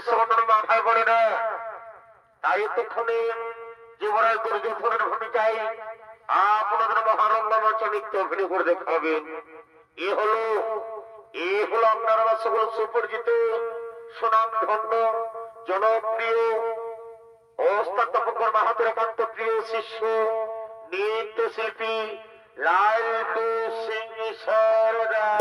দর্শনের মাথায় পড়ে না। তাই এতক্ষণে যুবরাজ দুর্যোধনের ভূমিকায় আপনাদের মহানন্দ মঞ্চে নৃত্য অভিনয় করে দেখাবেন। এ হলো আপনারা সকল সুপরিচিত সুনামধন্য জনপ্রিয় অষ্টাত্তর মাহাতের একান্ত প্রিয় শিষ্য নৃত্য শিল্পী লালটু সিং সরদার।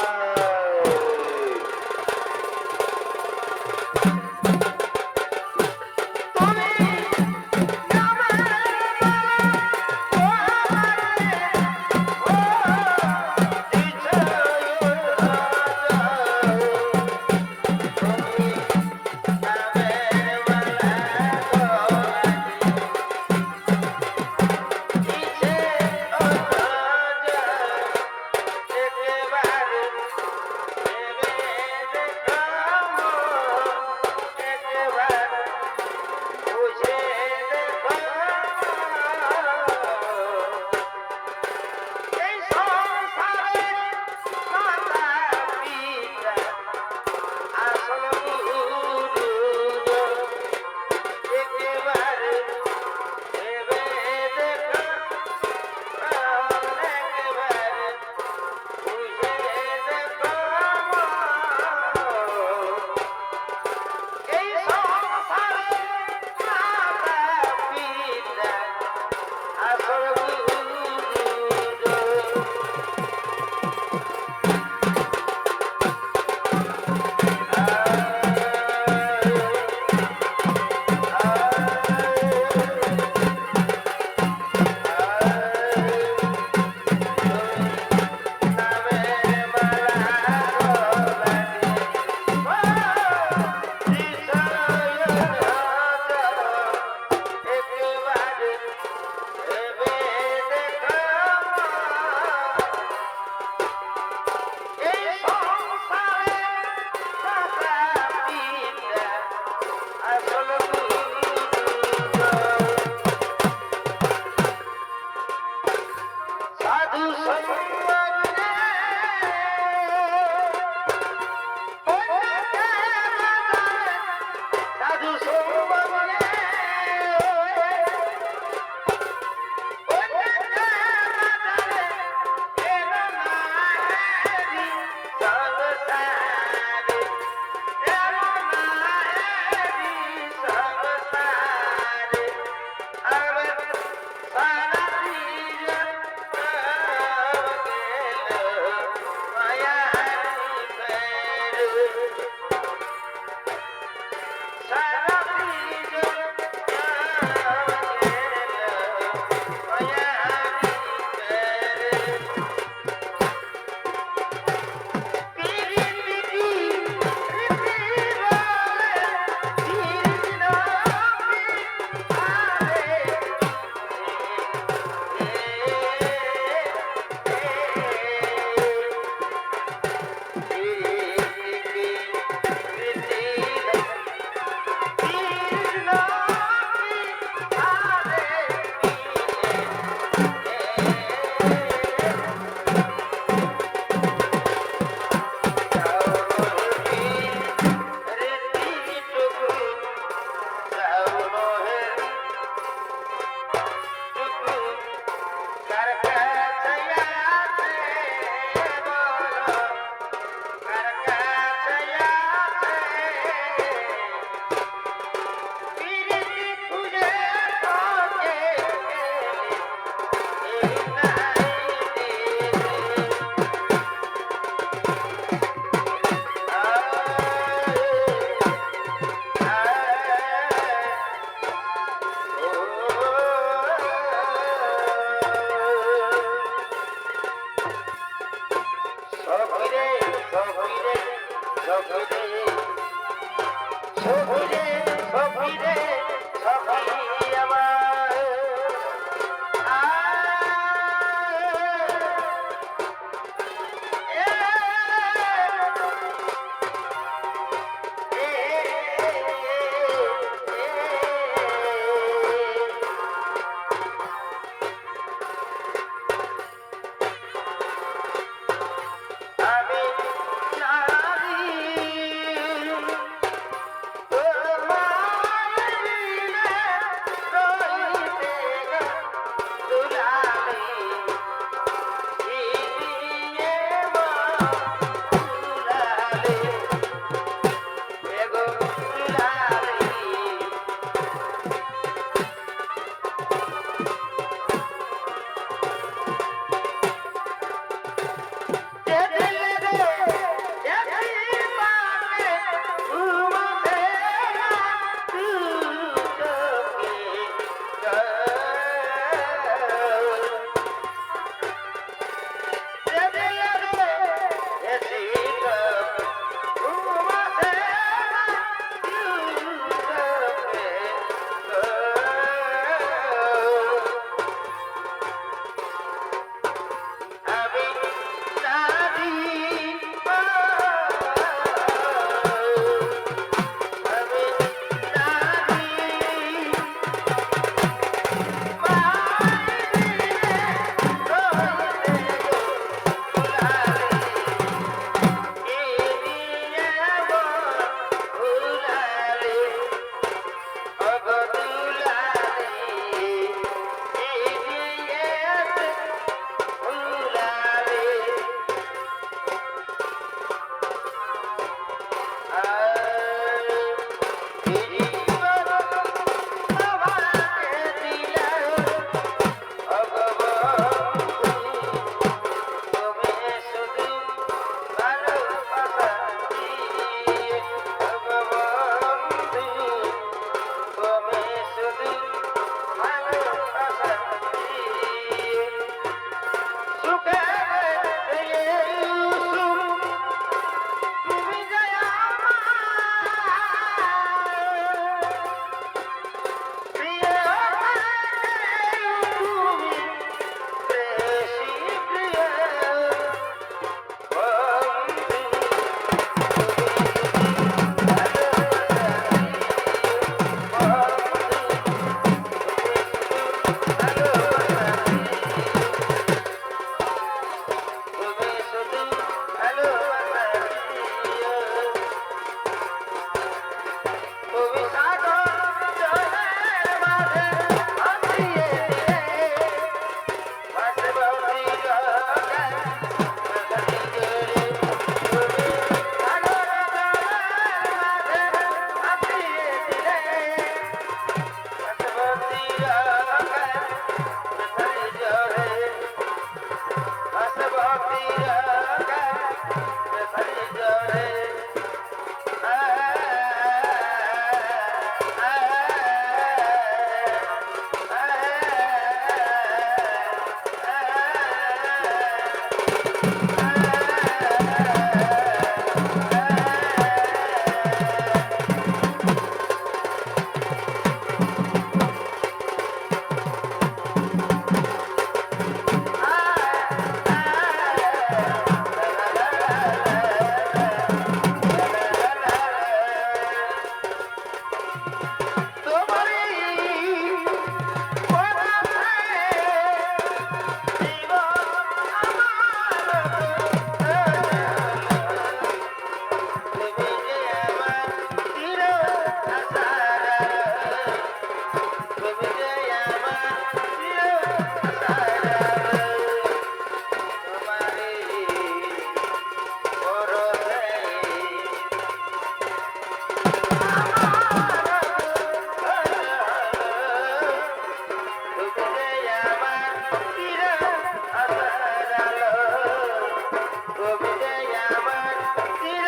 গোবিন্দে আমার চির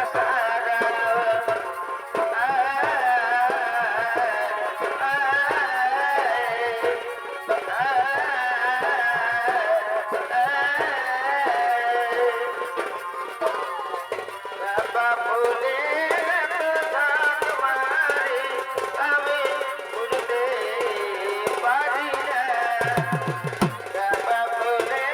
আশার আলো। বাবা ফুলে আমি বুঝতে পারি না। বাবা ফুলে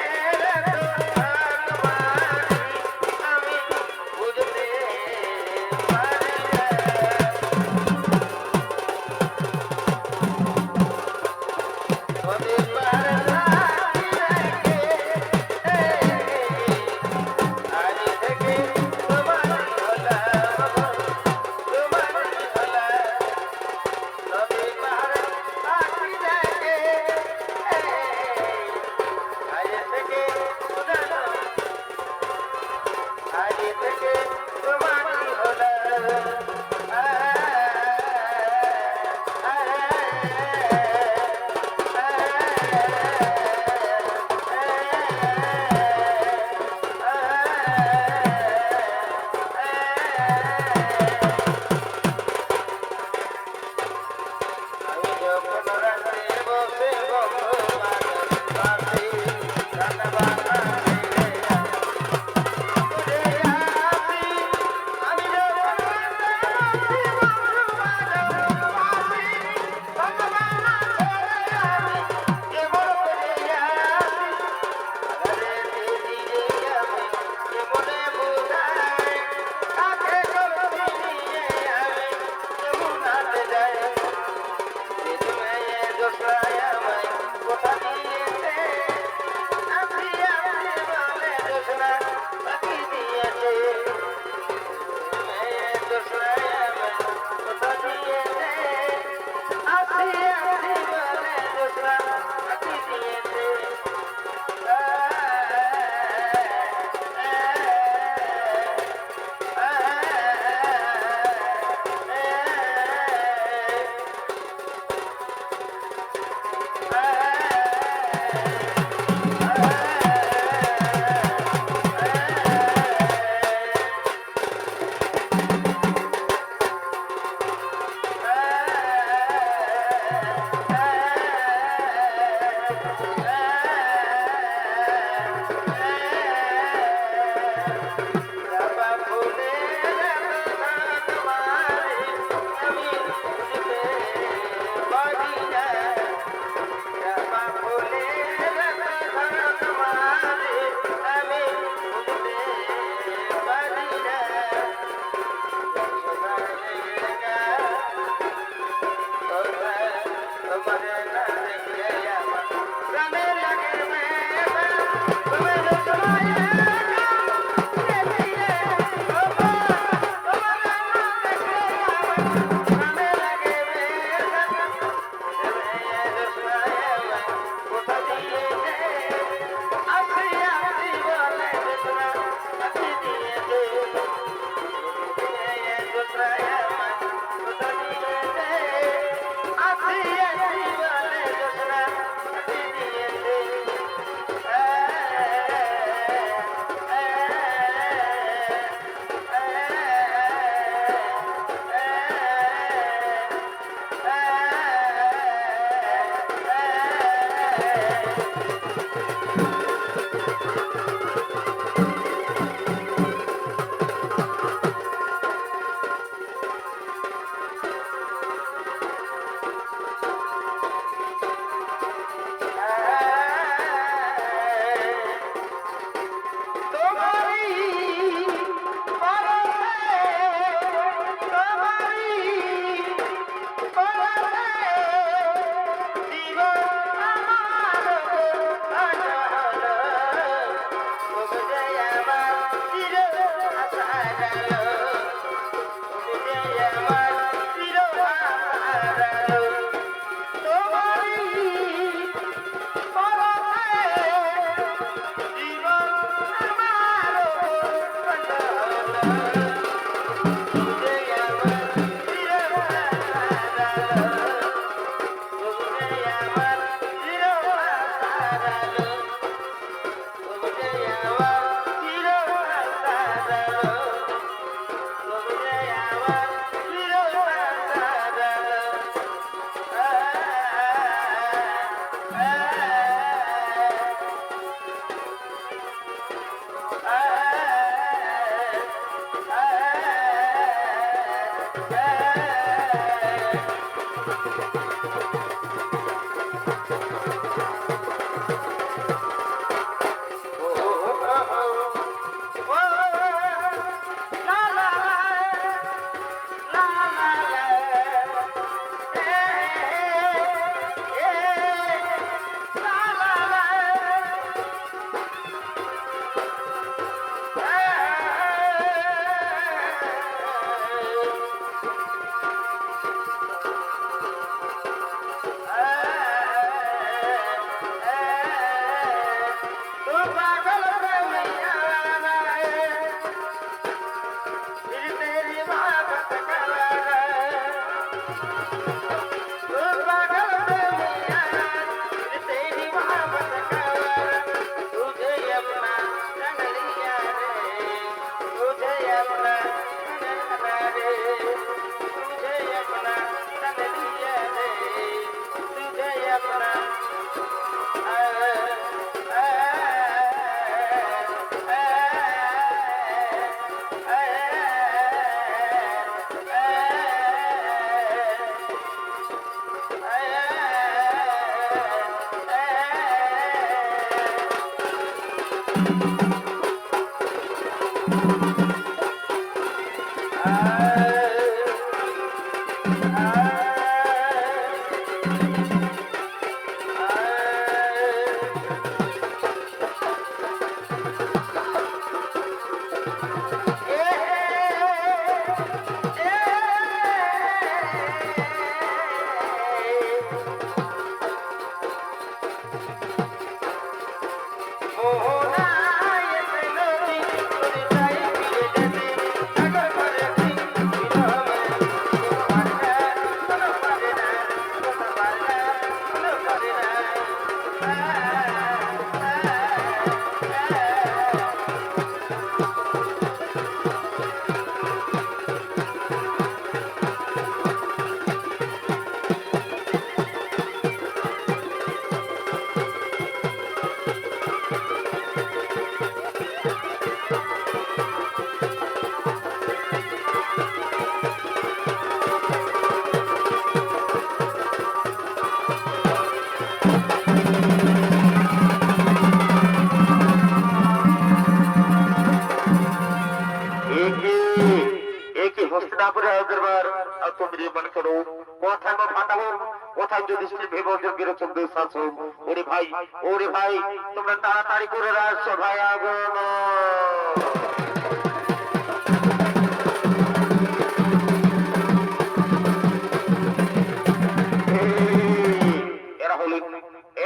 ওরে ভাই তোমরা তাড়াতাড়ি করে আসছো ভাই আগুন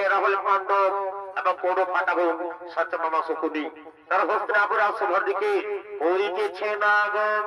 এরা হলে পাণ্ডব এবং কৌরব পাণ্ডব সত্য মামা শকুনি তারা হস্তিনাপুর রাজসভার দিকে করিতেছে না আগুন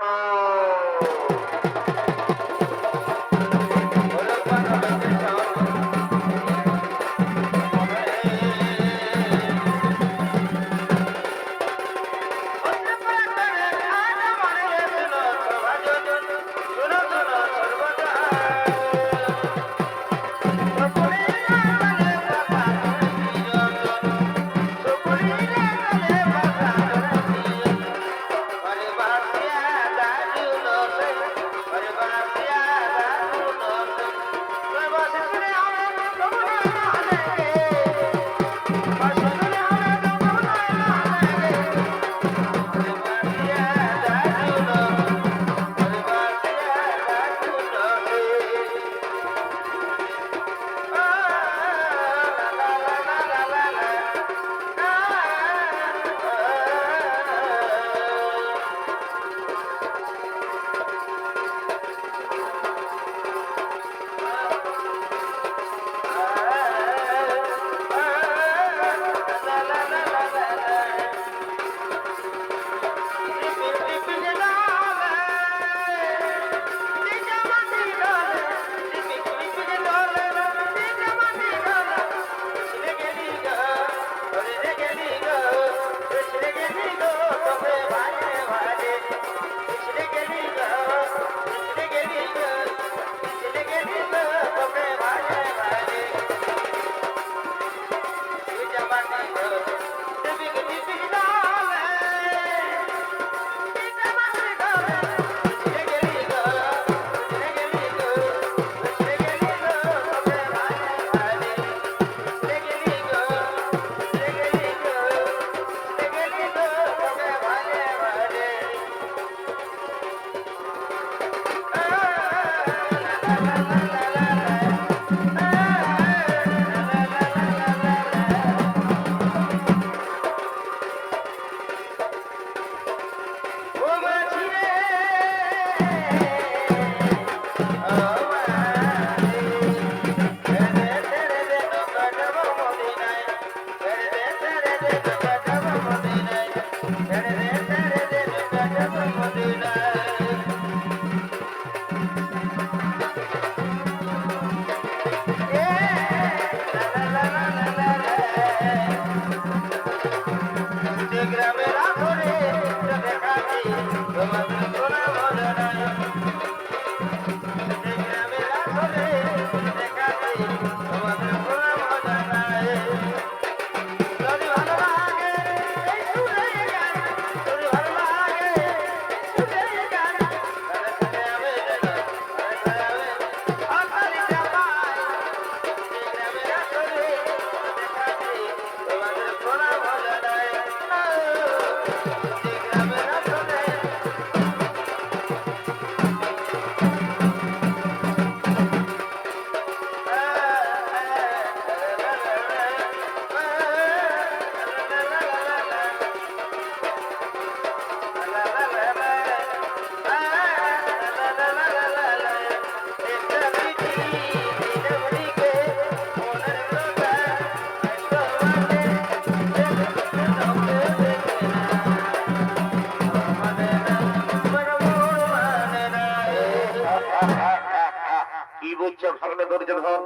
বুঝছো ভাগ্নে দুর্যোধন?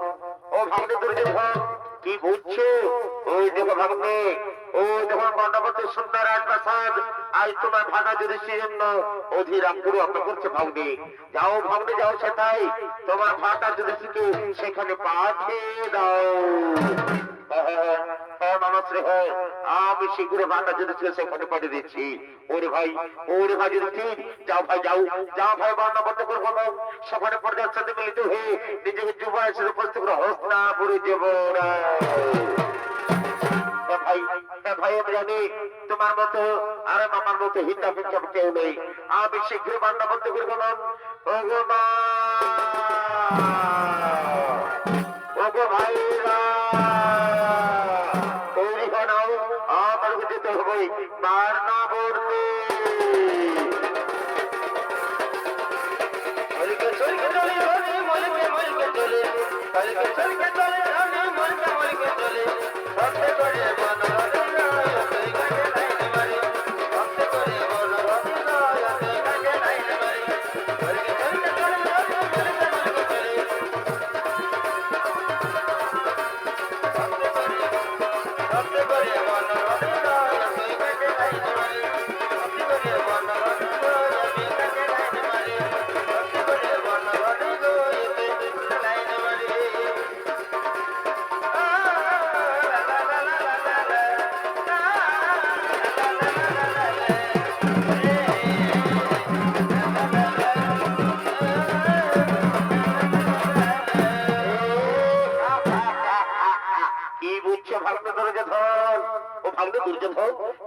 ও ভাগ্নে দুর্যোধন, কি বুঝছো? ওই দেখো ভাগ্নে, ওই দেখো বর্ণবতী সুন্দর রাজপ্রাসাদ, আজ তোমার ভাগা যুধিষ্ঠির জন্য অধীরাম পুরো অপেক্ষা করছে ভাগ্নে। যাও ভাগ্নে যাও, সেটাই তোমার ভাগা যুধিষ্ঠিরকে সেখানে পাঠিয়ে দাও। আমি শীঘ্র ভাগা যুধিষ্ঠির সেখানে পাঠিয়ে দিচ্ছি। ওরে ভাই যুধিষ্ঠির, যাও ভাই, যাও যাও ভাই, বর্ণবদ্ধ করবো সেখানে পর্যায়ের সাথে মিলিত হয়ে নিজেকে যুবায় সাথে উপস্থিত করে হস্তিনাপুরে ভাই আমি জানি তোমার মতো আর আমার মতো হিন্দা বিক্ষেপ কেউ নেই। আমি শীঘ্র বর্ণবদ্ধ করবো না। ওগো ভাইরা, তৈরি হও, আমার যেতে হবে বার্নাবর্তে।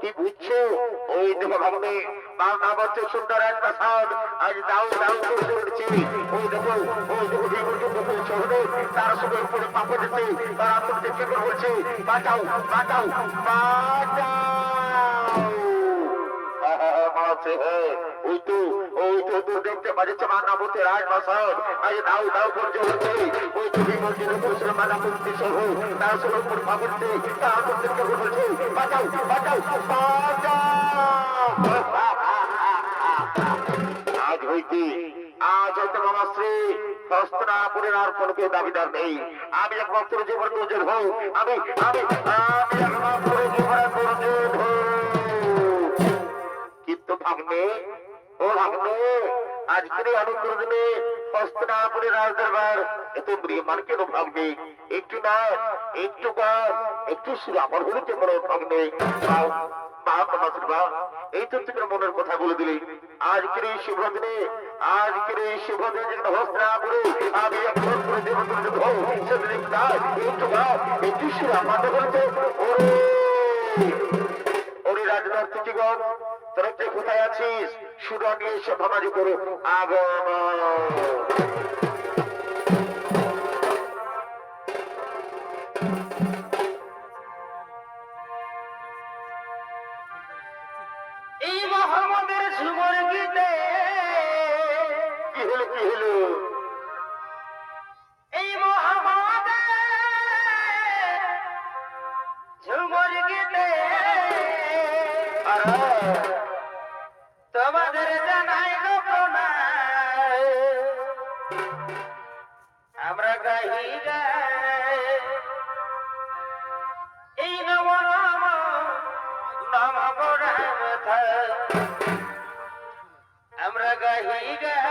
কি বুঝছো? ওই দেখো ভাগ্নে, সুন্দর এক প্রাসাদ আজ দাও দাও করে চলছে। ওই দেখো শহরে তার সঙ্গে উপরে পাপড় দিচ্ছে, তারা প্রত্যেককে বলছে বাঁচাও বাঁচাও বাঁচাও। দেখতে পাচ্ছে মানাবতে রাজপ্রাসাদ আজ দাও দাও করে চলছে। ওই তুমি বলছে মানাবতী সহ তার সঙ্গে উপরে পাপড় দিচ্ছে, তারা প্রত্যেককে বলছে বাঁচাও বাঁচাও বাঁচাও। আজ হইতে মামাশ্রী হস্তিনাপুরের আর কোনো কেউ দাবিদার নেই। আমি একমাত্র জীবন দুর্যোগ হই, আমি আমি আমি একমাত্র জীবনের দুর্যোগ হই। কিন্তু ভাগ্নে, ও ভাগ্নে, আজকের এই আনন্দের দিনে হস্তিনাপুরের রাজদরবার এত প্রিয়মান কেন ভাগ্নে? একটু না একটু গান একটু সুর আমার হলে কেমন ভাগ্নে? এই তো তুমি মনের কথা বলে দিলি। আজকের এই শুভ দিনে, আজকের এই শুভ দিনে যেখানে হস্তিনাপুরে আমি একজন করে জীবন সেদিন একটু গান একটু সুর আমার বলতে। ওরে রাজনর্তকীগণ, তোরা কে কোথায় আছিস? সুর নিয়ে এসে ভাবাজি করো আগমন। এই মোহাম্মদের ঝুমর গীতে কি হলো কি হলো? এই মোহাম্মদের ঝুমর গীতে তোমাদের জানাই গোপনা আমরা গাই গাই এই নম নম নম গোড়া আমরা গাই গাই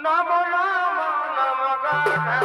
নম নম নম গোড়া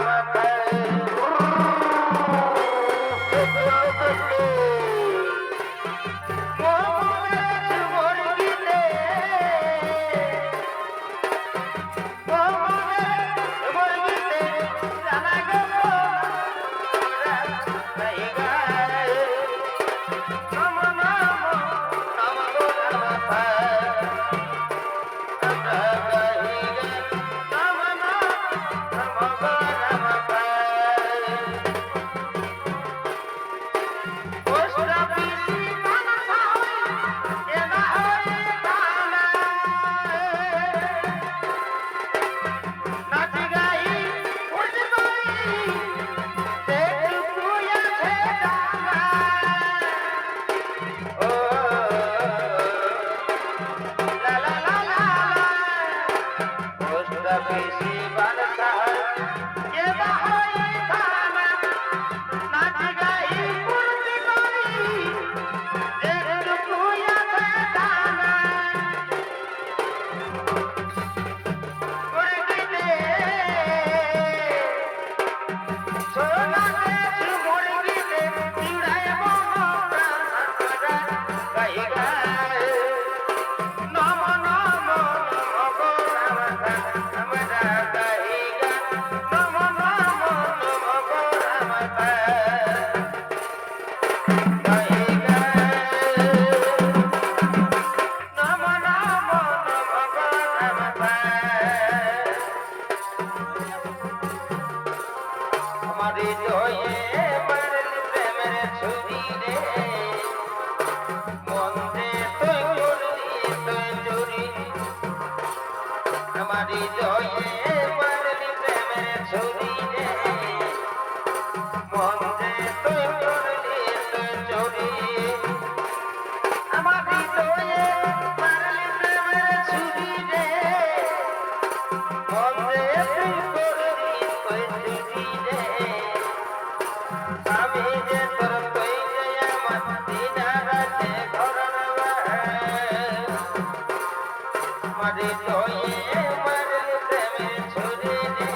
হৃদয়ে মারলে প্রেমের ছুরি রে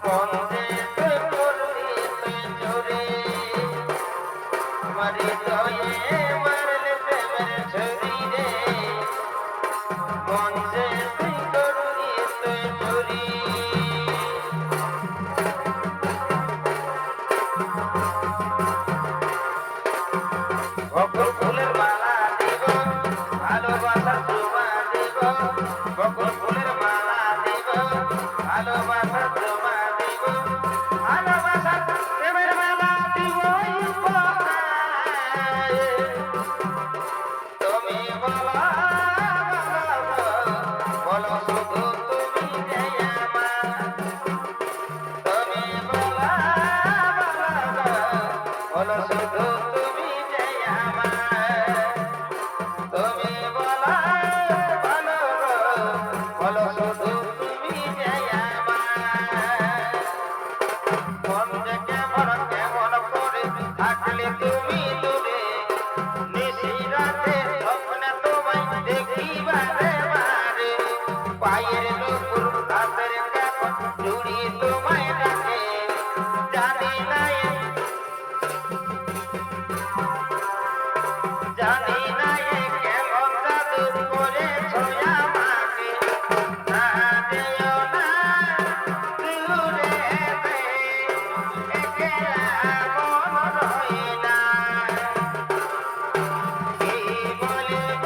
মন যে তুই করলি তুই চুরি আমার হৃদয়ে মারলে প্রেমের ছুরি রে মন যে তুই করলি তুই চুরি বকুল ফুলের মালা দিব ভালোবাসার তোমা দিব বকুল ফুলের মালা দিব ভালোবাসার তোমা দিব ভালোবাসার প্রেমের মালা দিব উপহার। তুমি বলো বলো শুধু তুমি যে আমার তুমি বলো বলো শুধু তুমি যে আমার তুমি বলো বলো বলো শুধু তুমি যে আমার মন যে কেমন কেমন করে থাকলে তুমি দূরে নিশিরাতে স্বপ্নে তোমায় দেখিবারে বারে পায়ের নুপুর হাতের কেমন চুড়ি তোমায় ডাকে জানি না জানি না এ কেমন জাদু করেছো আমাকে না যেও না দূরেতে একলা মন রই না কি বলিব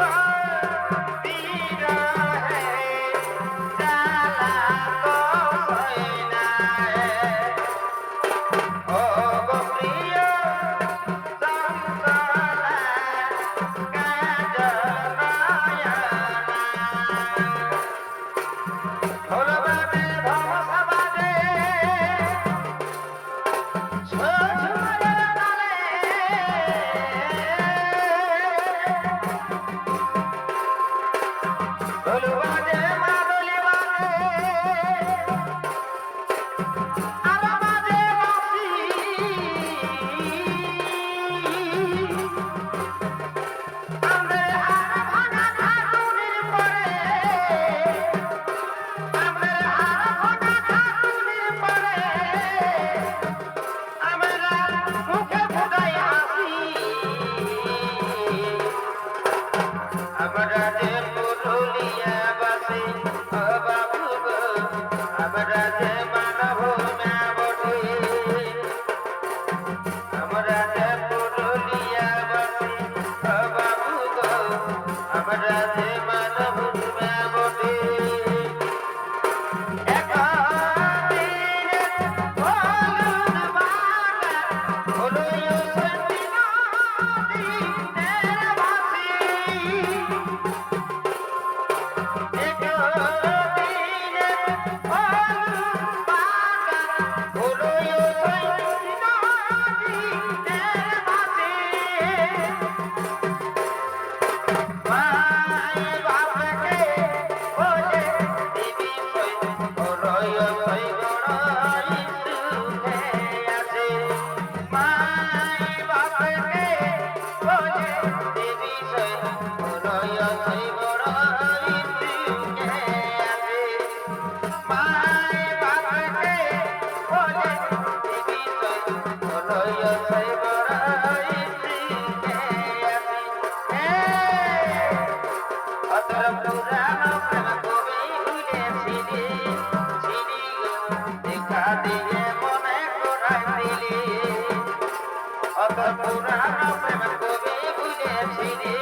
বিরহে জ্বালা তো সই না ও গো প্রিয় চন্দনা আমরা যে পুরুলিয়া বাসী ও বাবু গো আমরা যে মানব না বটে আমরা যে পুরুলিয়া বাসী ও বাবু গো আমরা যে মানব না বটে পুরানো প্রেম কবি ভুলেছি রে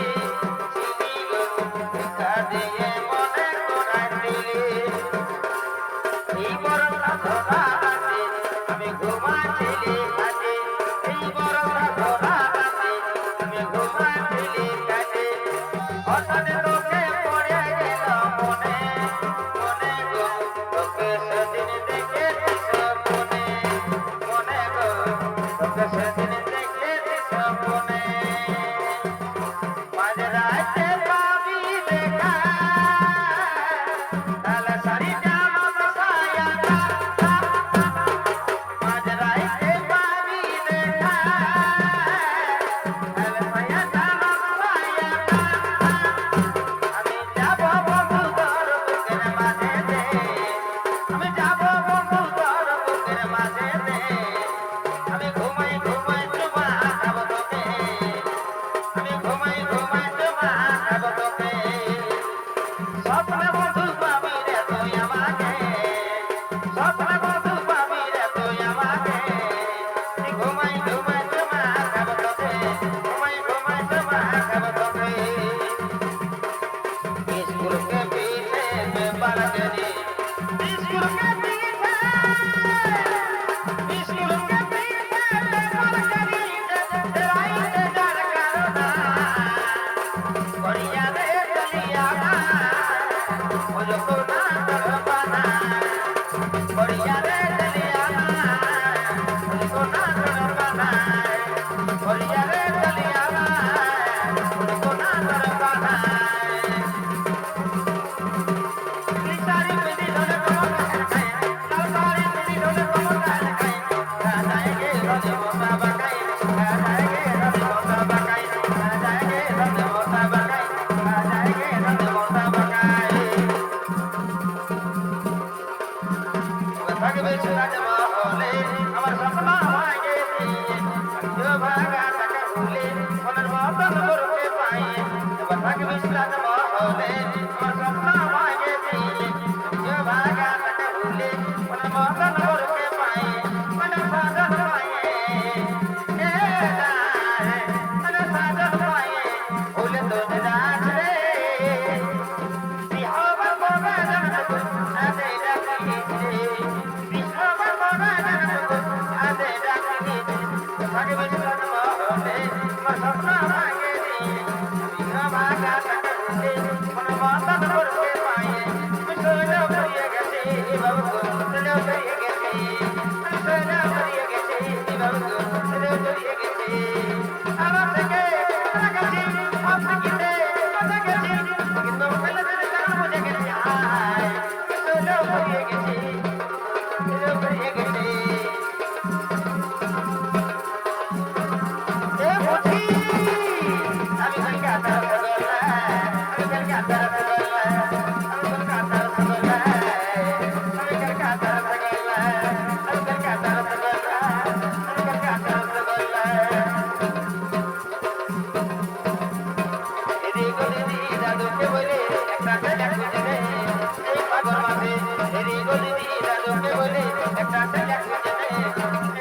চিনি গো দেখা দিয়ে মনে করাই দিলে এই বরটা ধরা রাতে আমি ঘুমাচ্ছিলি কাটে এই বরটা ধরা রাতে আমি ঘুমাচ্ছিলি কাটে হঠাৎ তোকে পড়ে গেল মনে মনে গো তোকে সেদিন দেখেছি স্বপ্নে মনে গো তোকে সেদিন দেখেছি স্বপ্নে মাঝরাতে পাবি দেখা কালা শাড়ি জামা সায়া মাঝরাতে পাবি দেখা কালা সায়া জামা সায়া মতন করতে পাই এবার থাকবে বিশ্বনাথ মহলে আমার স্বপ্ন মাঝে দিলে যে ভাগা কাটে ভুলে মানে মতন করতে পাই মানে সাধন পায়ে এ যায় মানে সাধন পায়ে ভুলে তো যাস রে বিহবার বাবা জানত আদে ডাকিছে বিহবার বাবা জানত আদে ডাকিছে ভাগে বিশ্বনাথ মহলে আমার স্বপ্ন মাঝে দিলে যে ভাগা কাটে ভুলে মানে মতন করতে পাই বিশ্বনাথ হয়ে গেছে বাবু চলে হয়ে গেছে বিশ্বনাথ হয়ে গেছে বাবু চলে হয়ে গেছে আমার থেকে কাছে আপনাকে কথা গেছে কিন্তু বলে দিলে কারণ বুঝে গেছে আয় চলে হয়ে গেছে চলে হয়ে গেছে এ বুঝি আমি কলকাতা বদলা আমি কলকাতা বদলা আমি কলকাতা বদলা আমি কলকাতা বদলা আমি কলকাতা বদলা আমি কলকাতা বদলা এদিকে দিদি দাদুকে বলে একটা ছেলে খুঁজে দে এই পাগল মাঝে এদিকে দিদি দাদুকে বলে একটা ছেলে খুঁজে দে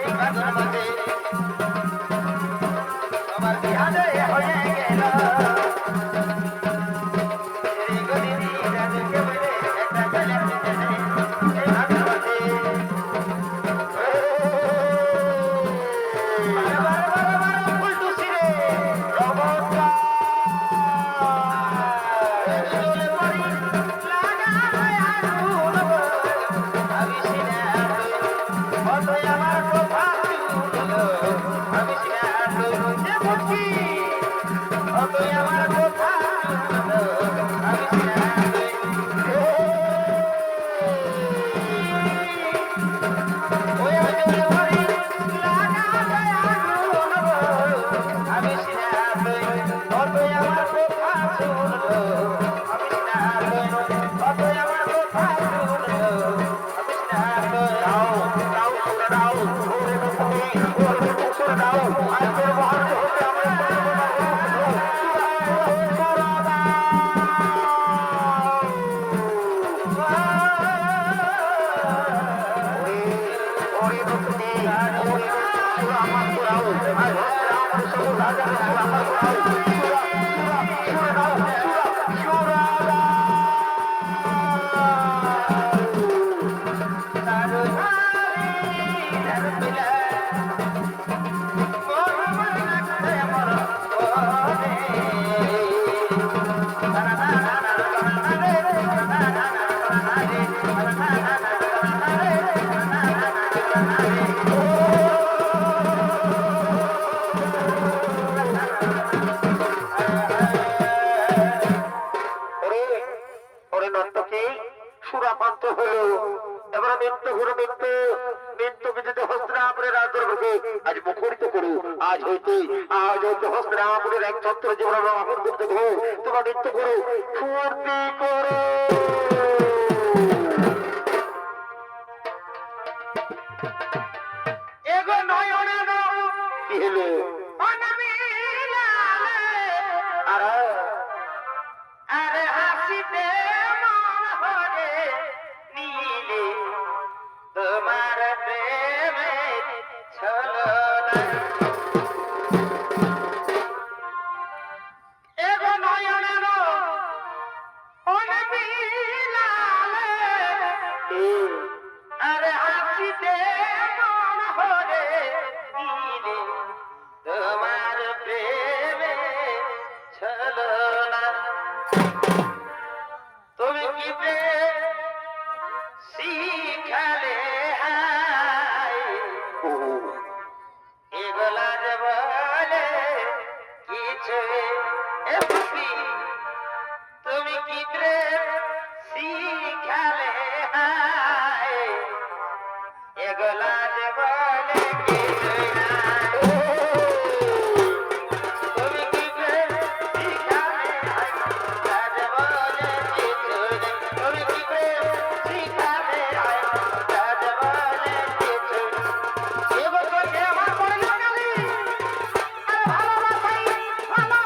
এই পাগল মাঝে আমার বিহারে হয়ে গেল এদিকে দিদি দাদুকে বলে একটা ছেলে খুঁজে দে এই পাগল মাঝে বারে ফুল টুসি রে রবটা চলে পড়ি লাগায় আগুন আমি সিনা কত আমার কথা শুনলো আমি সিনা যে বুঝি কত আমার কথা শুনলো আমি সিনা ওই চলে পড়ি লাগায় আগুন আমি সিনা কত আমার কথা শুনলো আমি সিনা কত আমার কথা শুনলো আমি সিনা দাও দাও সুরা দাও ওরে নতুনি ওরে সুরা দাও আজকের মহান হতে আমরা ওরে নতুনি ওরে সুরা আমার সুরাও আর আমার সব রাজা সুরা আমার সুরাও সুরা দাও সুরা দাও তারো ধারে তার পিলা কোন মনে আমার কোনে না না না না না রে না না না না রে না না না না রে না না না রে ওরে ওরে নর্তকী সুরাপান্ত হলো এবার নৃত্য ঘুরে নৃত্যকে যদি হস্তিনাপুরের রাজদরবারে আজ মুখরিত করো আজ হইতে হস্তিনাপুরের এক ছত্র জীবন আগুন করতে ধো তোমার নৃত্য করো ফুর্তি করো এগো নয়নে কি হলো আর আরে হাসিতে মন ভরে নীলে তোমার প্রেমে ছলনা এগো নয়নের অনবিলালে আরে হাসিতে মন ভরে নীলে তোমার প্রেমে ছলনা তুমি কি প্রেম শিখালে হায় এগুলা যে বলে কিছু এ পুষ্পি তুমি কি প্রেম শিখালে হায় এগুলা যে বলে কিছু নাই তুমি কি প্রেম শিখালে হায় এগুলা যে বলে কিছু নেই তুমি কি প্রেম শিখালে হায় এগুলা যে বলে কিছু নেই এগো তোকে আমার পড়লো কালি আরে ভালোবাসাই ভালো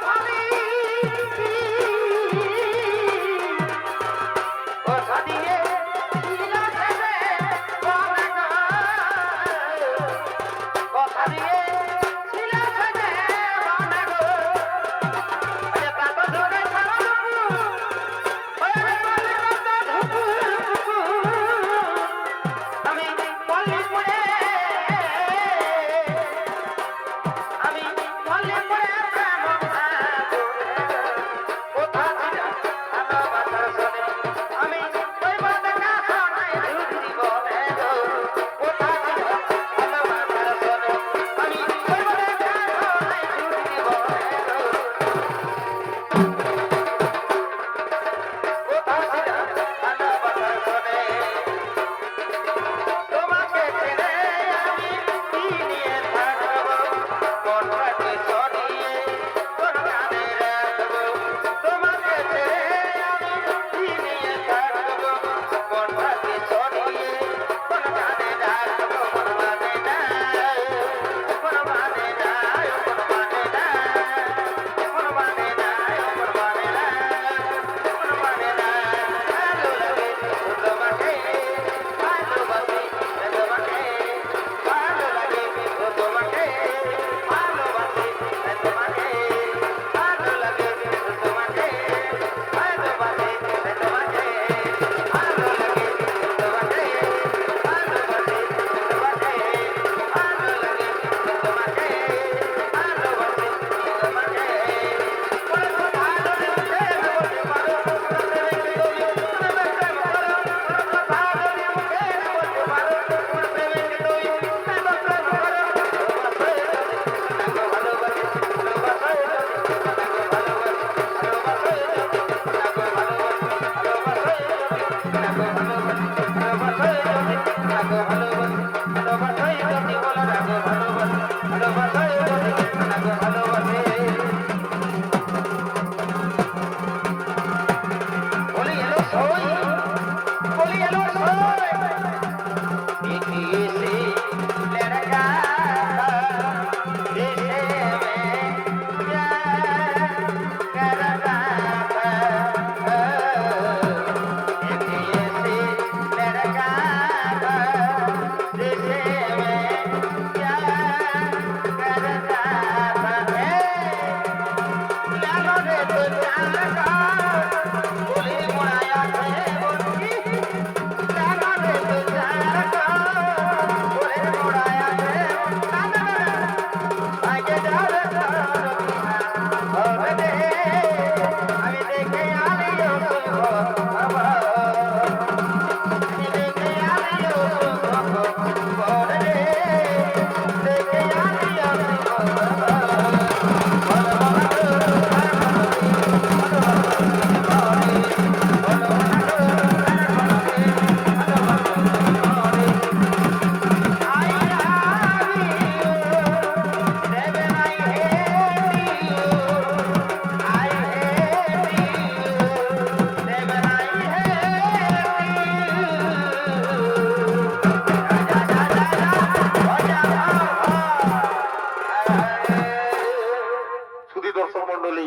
সুধী দর্শক মন্ডলী,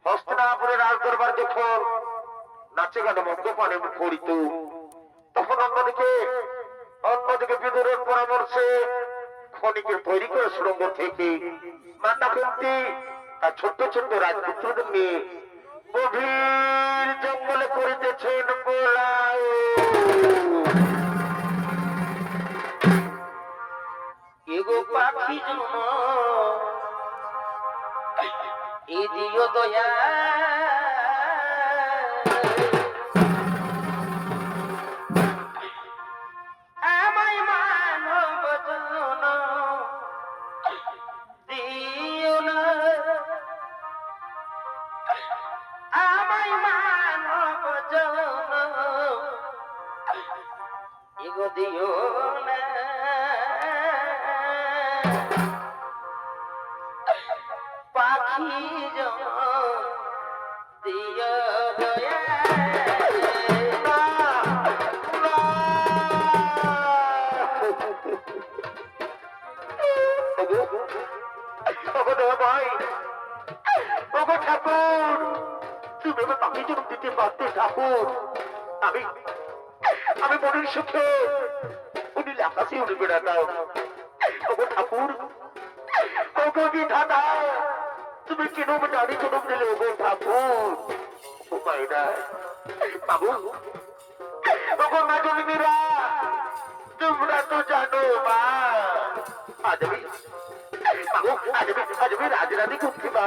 হস্তিনাপুরের রাজদরবার যখন নাচে গানে মদ্যপানে মুখরিত, তখন অন্যদিকে বিদুরের পরামর্শে ক্ষণিকের তৈরি করে সুড়ঙ্গ থেকে মান্দাকুন্তি তার ছোট্ট ছোট্ট রাজপুত্রদের নিয়ে গভীর জঙ্গলে করিতেছেন পলায়ন। এগো পাখি জন্ম এ দিও দয়া আমায় মানব জন দিও না আমায় মানব জন এগো দিও না পাখি জন দিও দয়া ভাই, ওগো ঠাকুর, তুমি আমার পাখি জন্ম দিতে পারতে ঠাকুর। আমি মনের সুখে উনি আকাশে উঠে বেড়াতাম। ওগো ঠাকুর, ওগো বিধাতা, তুমি কেন নারী জন্ম দিলে ওগো ঠাকুর? ও মায়েরা, বাবু, ওগো মা জননীরা, তোমরা তো জানো মা, আজ আমি রাজরানী করছি মা।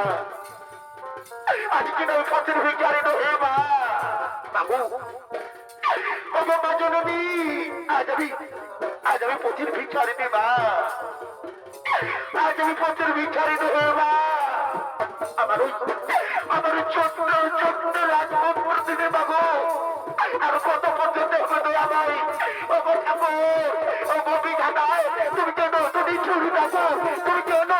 আজকে নয় পথের ভিখারি নহে মা। বাবু, ওগো মা জননী, আজ আমি পথের ভিখারিনী মা। আজ আমি পথের ভিখারি নহে মা। আমার ছোট্ট রাজভোগ দিনে বাবু, আর কত পর্যন্ত হবে আমায়? ওগো ঠাকুর, ওগো বিধাতা, তুমি কেন তুমি ছুরি থাকো? তুমি কেন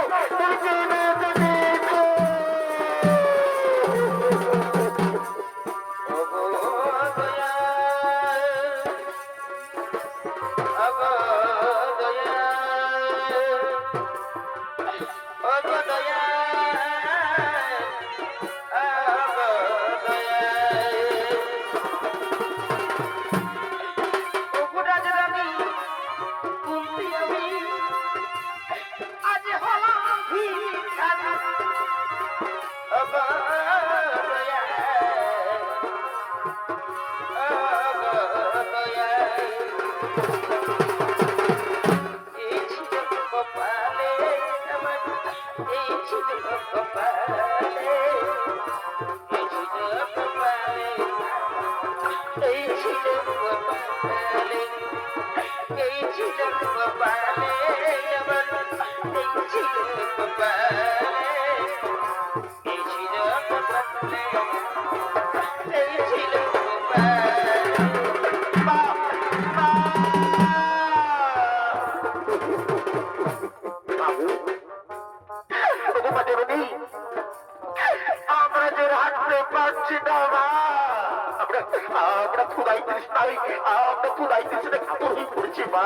আমরা যে রাখতে পারছি না মা, আমরা খুদাই তৃষ্ণাই, আমরা খুদাই তৃষ্ণায় কাতর হয়ে পড়ছি মা।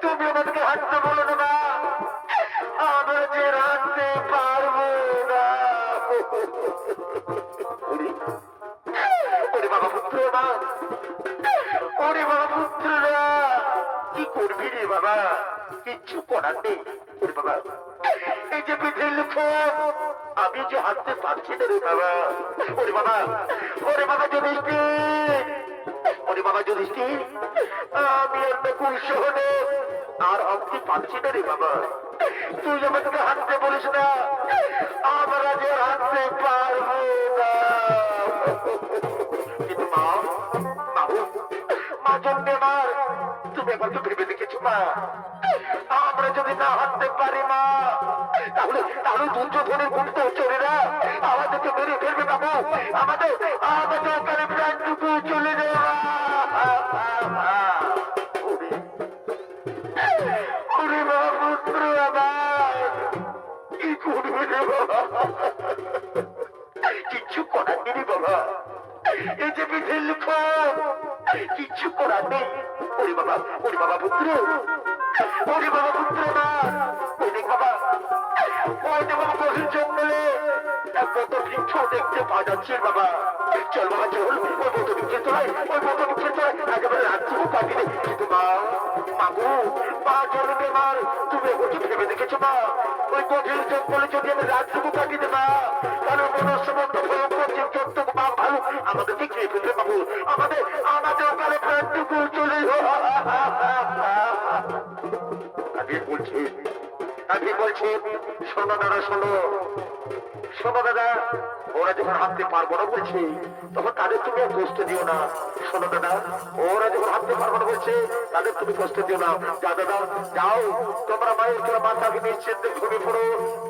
তুমি আমাদেরকে হাঁটতে বলো না মা, আমরা যে রাখতে পারবো না। ওরে বাবা পুত্র না, ওরে বাবা পুত্র না, কি করবি রে বাবা? কিচ্ছু করার নেই, ওরে বাবা, এই যে বিধির লিখন, আমি যে হাঁটতে পারছি না রে বাবা। ওরে বাবা, ওরে বাবা যুধিষ্ঠির, ওরে বাবা যুধিষ্ঠির, আমি আর নকুল শহরে আর হাঁটতে পারছি না রে বাবা। তুই আমাকে হাঁটতে বলিস না, আমার আজ আর হাঁটতে পারবো না। কিন্তু মা, বাবু, মা জন্মে মার, তুমি একবার তো ভেবে দেখেছো মা, আমরা যদি না হাঁটতে পারি মা, তাহলে তাহলে দুর্যোধনের গুপ্ত চোরেরা আমাদেরকে মেরে ফেলবে বাবু। আমাদের আমাদের ওখানে প্রাণটুকু চলে যাওয়া। ওরে বাবা, পুত্র আমার কি করবে রে বাবা? কিচ্ছু করার নেই বাবা, এই যে বিধির লিখন, কিচ্ছু করার নেই। ওরে বাবা, ওরে বাবা পুত্র, ওরে বাবা পুত্র না, ওই দেখ বাবা, ওই দেখ বাবা গভীর জঙ্গলে কত বৃক্ষ দেখতে পাওয়া যাচ্ছে বাবা। চল বাবা চল, ওই কত বৃক্ষের তোলায়, ওই কত বৃক্ষের তোলায় একেবারে রাত্রিও কাটি দে। কিন্তু মা, মাগু, মা জন্মে মার, তুমি ওকে ভেবে দেখেছো মা, ওই গভীর জঙ্গলে যদি আমি রাত্রিও কাটি দে মা, তাহলে মনস্যমন্ত ভয়ঙ্কর যে চোদ্দ মা ভালো আমাদেরকে খেয়ে ফেলবে বাবু। আমাদের আমাদের ওখানে প্রাণটুকু চলে আমি বলছি, আমি বলছি, শোনো দাদা শোনো, শোনো দাদা, ওরা যখন হাঁটতে পারবো না বলছে, তখন তাদের তুমি আর কষ্ট দিও না। শোনো দাদা, ওরা যখন হাঁটতে পারবো না বলছে, তাদের তুমি কষ্ট দিও না। যা দাদা যাও, তোমরা মায়ের তোরা মাথাকে নিশ্চিন্তে ঘুরে পড়ো,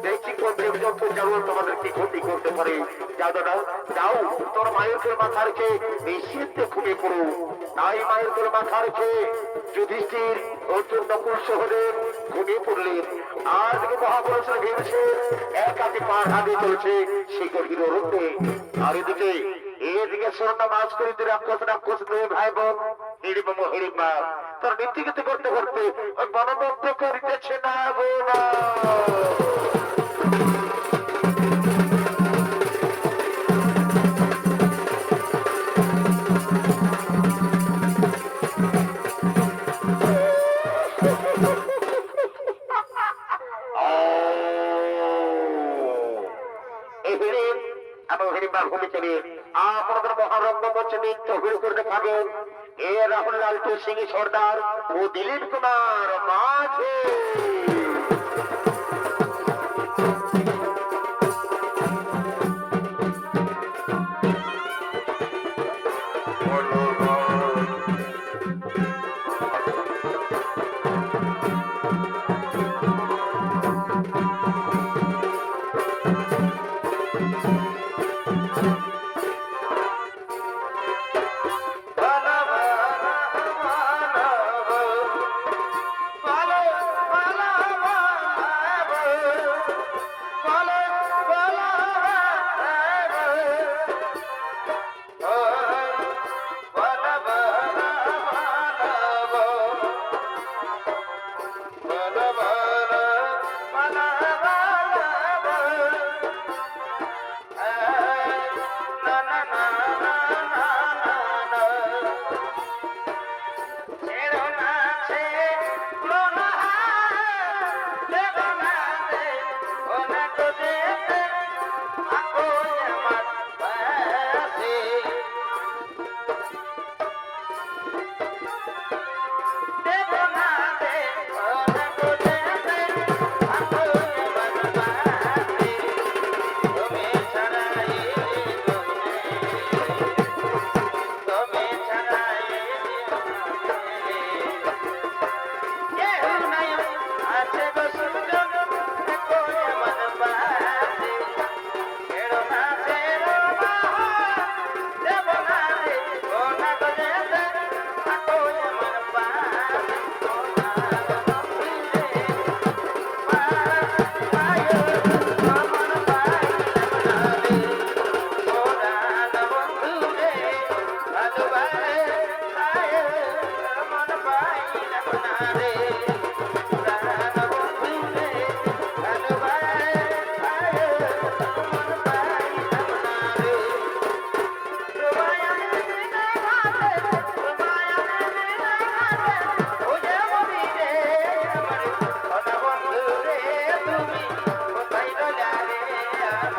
দেখি কোন দেবজন্তু যাবো তোমাদের কি ক্ষতি করতে পারে। যাও দাদা যাও, তোমরা মায়ের তোর মাথা রেখে নিশ্চিন্তে ঘুমিয়ে পড়ো। তাই মায়ের তোর মাথা রেখে যুধিষ্ঠির অর্জুন নকুল সহদেব ঘুমিয়ে পড়লেন। আর দিকে মহাপুরুষের ভীমসেন এক হাতে পার হাতে চলছে সেই গভীর অরণ্যে। আর এদিকে স্বর্ণ মাছ করিতে রাক্ষস রাক্ষস দুই ভাই বোন হিড়িম হিড়িমা তার নীতিগত করতে করতে ওই বনমুক্ত করিতেছে না গো না। আপনাদের মহারণ্য মঞ্চে নৃত্য শুরু করতে পাবেন এ রাহুল লাল সিং সর্দার ও দিলীপ কুমার মাঝে।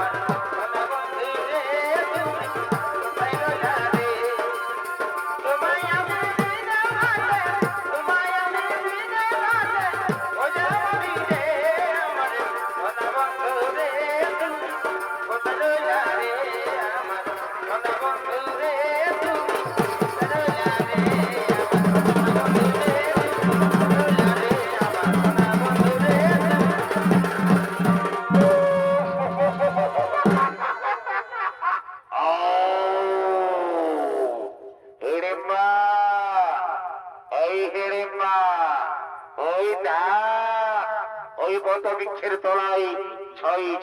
আমার সোনা বন্ধু রে তুমি কোথায় রইলা রে তোমায় আমি হৃদয় মাঝে তোমায় আমি হৃদয় মাঝে খোঁজা মরি রে আমার সোনা বন্ধু রে তুমি কোথায় রইলা রে আমার সোনা বন্ধু রে তুমি কোথায় রইলা রে হিড়িম্বা, এই হিড়িম্বা, ওই দেখ, ওই বটবৃক্ষের তলায়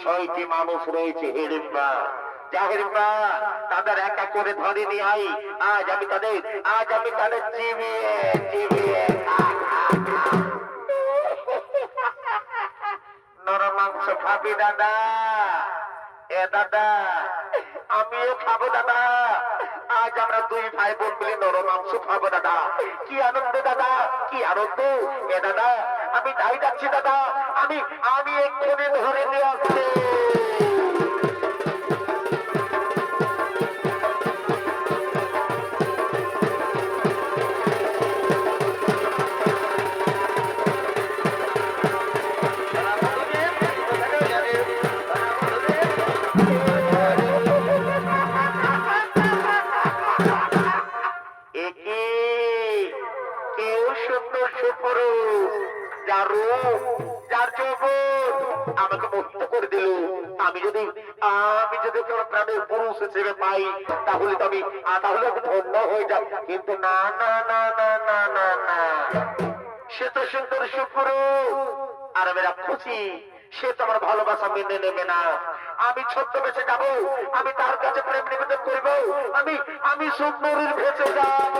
ছয়টি মানুষ রয়েছে হিড়িম্বা। যা হিড়িম্বা, তাদের এক এক করে ধরে নিয়ে আই। আজ আমি তাদের চিবিয়ে চিবিয়ে নরম মাংস খাবি দাদা? এ দাদা, আমিও খাবো দাদা। আজ আমরা দুই ভাই বোন মিলে নরম মাংস খাবো দাদা। কি আনন্দ দাদা, কি আনন্দ। এ দাদা, আমি তাই যাচ্ছি দাদা। আমি এক্ষুনি ধরে নিয়ে আসছি। একে কেউ সুন্দর সুপুরুষ, যার রূপ, যার যৌবন আমাকে মুক্ত করে দিল। আমি যদি কোনো প্রাণের পুরুষ হিসেবে পাই, তাহলে আমি ধন্য হয়ে যাই। কিন্তু না না না না না না না, সে তো সুন্দর সুপুরুষ আর আমি রাক্ষসী। সে তো আমার ভালোবাসা মেনে নেবে না। আমি ছদ্মবেশে যাব, আমি তার কাছে প্রেম নিবেদন করব, আমি সুন্দরীর ভেসে যাব।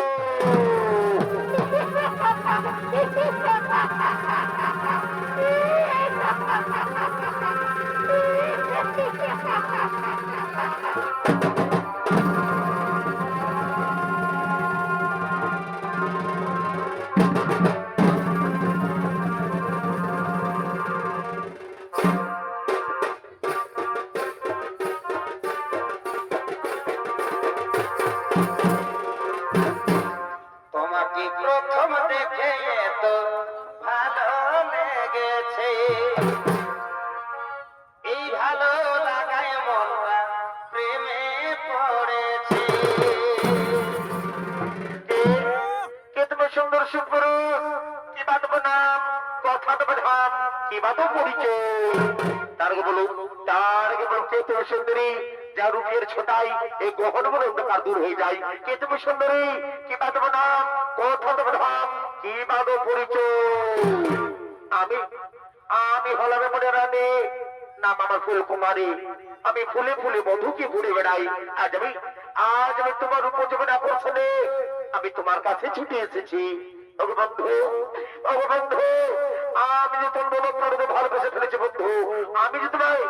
তোমাকে প্রথম দেখে এত ভালো লেগেছে, এই ভালো লাগায় মনটা প্রেমে পড়েছে। কে তুমি সুন্দর সুপুরুষ? কি বাঁধব নাম, কথা দেবো ধাম, কি বাঁধব পরিচয়? তার আগে বলুন কে তুমি সুন্দরী, যা রূপের ছোটাই এই গহন বলে অন্ধকার দূর হয়ে যায়। কে তুমি সুন্দরী, কি বাঁধব নাম, কথা দেবো ধাম, কি বাঁধব পরিচয়? আমি হলাম মনে রানী, নাম আমার ফুলকুমারী। আমি ফুলে ফুলে বধুকে ঘুরে বেড়াই। আজ আমি তোমার উপজীবন আকর্ষণে আমি তোমার কাছে ছুটে এসেছি। ওগো বন্ধু, ওগো বন্ধু, আমি যে তোমার ভালোবেসে ফেলেছি বন্ধু। আমি যে তোমায়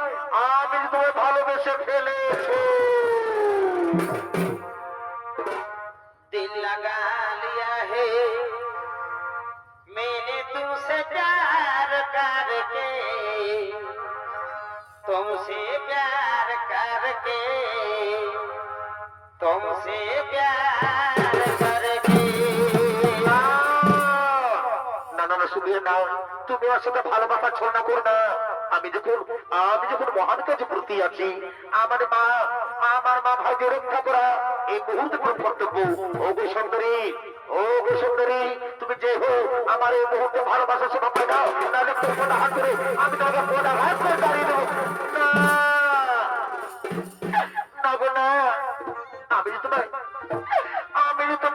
ভালোবেসে ফেলেছি। दिल लगा लिया है मैंने तुमसे प्यार करके, तुमसे प्यार करके, तुमसे प्यार करके। না না না, শুনিয়ে নাও, তুমি আমার সাথে ভালোবাসা ছলনা করো না। আমি যখন মহান কাজে প্রতি আছি, আমার মা ভাইকে রক্ষা করা এই মুহূর্তে কর্তব্য। ওগো সুন্দরী, ওগো সুন্দরী, তুমি যে হো আমার এই মুহূর্তে ভালোবাসা শোনা পাই দাও, তাহলে তোমার হাত ধরে আমি তোমাকে পোড়া হাত করে দাঁড়িয়ে দেবো। না গো না, আমি যে তোমার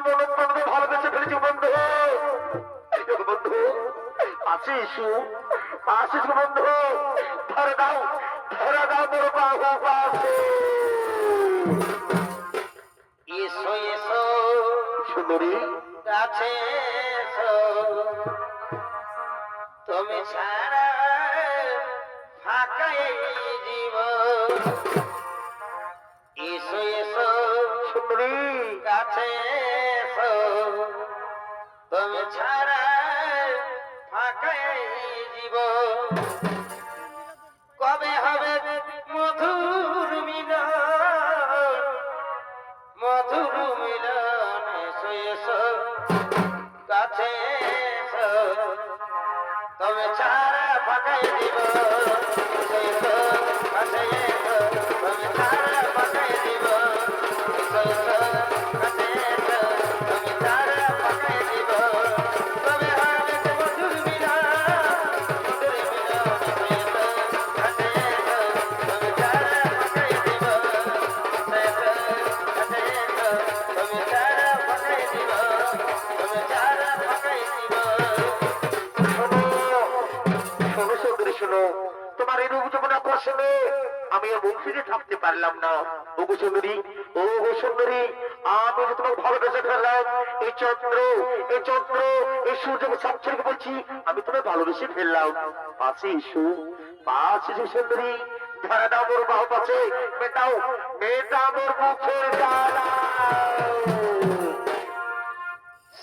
মনে প্রাণে ভালোবেসে ফেলেছি বন্ধু। বন্ধু, আসিস বন্ধু, ধরে দাও মোর বাহু পাশে। এসো এসো সুন্দরী, কাছে এসো, তুমি ছাড়া ফাঁকা এই জীবন। এসো এসো সুন্দরী, কাছে এসো, তুমি ছাড়া ফাঁকা এই জীবন। কবে হবে মধুর পাকাই দিব এসো কাছে এসো তুমি তারা পাকাই দিব এসো কাছে এসো তুমি তারা পাকাই দিব তবে হবে তো মধুর মিলন মধুর মিলন এসো কাছে এসো তুমি তারা পাকাই দিব এসো কাছে এসো তুমি তারা পাকাই দিব তুমি তারা পাকাই দিব শোনো সুন্দরী শোনো, তোমার এই রূপ যখন আকর্ষণে আমি আর মুখ ফিরে থাকতে পারলাম না। ওগো সুন্দরী, ওগো সুন্দরী, আমি যে তোমাকে ভালোবেসে ফেললাম। এই চন্দ্র এই সূর্যকে সাক্ষীকে বলছি আমি তোমায় ভালোবেসে ফেললাম। পাশে এসো, পাশে এসো সুন্দরী, ধারা দাও মোর বাহু পাশে, মেটাও মোর মুখের জ্বালা।